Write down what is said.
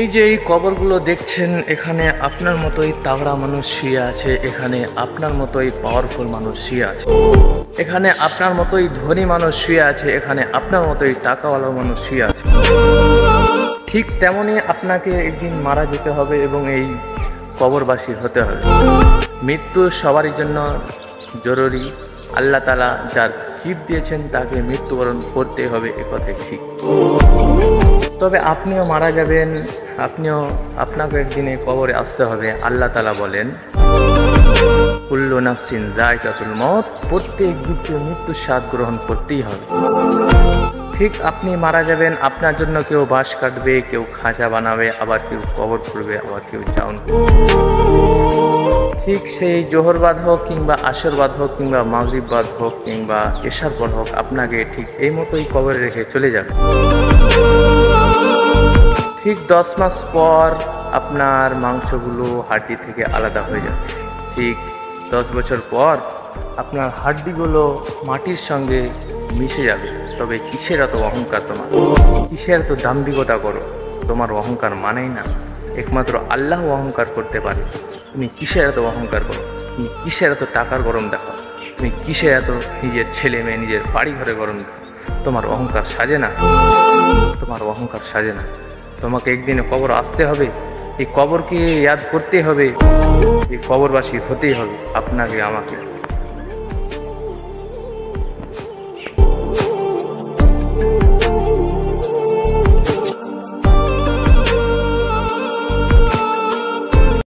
এই যে এই কবরগুলো দেখছেন, এখানে আপনার মতোই তাগড়া মানুষ শুয়ে আছে, এখানে আপনার মতোই পাওয়ারফুল মানুষ শুয়ে আছে, এখানে আপনার মতোই ধনী মানুষ শুয়ে আছে, এখানে আপনার মতোই টাকাওয়ালা মানুষ শুয়ে আছে। ঠিক তেমনই আপনাকে একদিন মারা যেতে হবে এবং এই কবরবাসী হতে হবে। মৃত্যু সবারই জন্য জরুরি। আল্লাহ তাআলা যার গিফট দিয়েছেন তাকে মৃত্যুবরণ করতে হবে, এ কথাই ঠিক। তবে আপনিও মারা যাবেন, আপনাকে একদিনে কবরে আসতে হবে। আল্লাহ তাআলা বলেন, কুল্লু নাফসিন যায়কাতুল মউত, প্রত্যেক জীবকে মৃত্যুর স্বাদ গ্রহণ করতেই হবে। ঠিক আপনি মারা যাবেন, আপনার জন্য কেউ বাঁশ কাটবে, কেউ খাঁচা বানাবে, আবার কেউ কবর করবে, আবার কেউ চাউন করবে। ঠিক সেই জোহর বাদ হোক কিংবা আসর বাদ হোক কিংবা মাগরিব বাদ হোক কিংবা এশার পর হোক, আপনাকে ঠিক এই মতোই কবরে রেখে চলে যাবে। ঠিক 10 মাস পর আপনার মাংসগুলো হাড্ডি থেকে আলাদা হয়ে যাচ্ছে। ঠিক 10 বছর পর আপনার হাড্ডিগুলো মাটির সঙ্গে মিশে যাবে। তবে কিসের এত অহংকার তোমার? কিসের এত দাম্ভিকতা করো? তোমার অহংকার মানেই না, একমাত্র আল্লাহ অহংকার করতে পারে। তুমি কিসের এত অহংকার করো? তুমি কিসের এত টাকার গরম দেখো? তুমি কিসের এত নিজের ছেলে মেয়ে, নিজের বাড়ি ঘরে গরম দেখো? তোমার অহংকার সাজে না, তোমার অহংকার সাজে না। তোমাকে একদিনে কবর আসতে হবে, এই কবরকে ইয়াদ করতে হবে, এই কবরবাসী হতেই হবে আপনাকে আমাকে।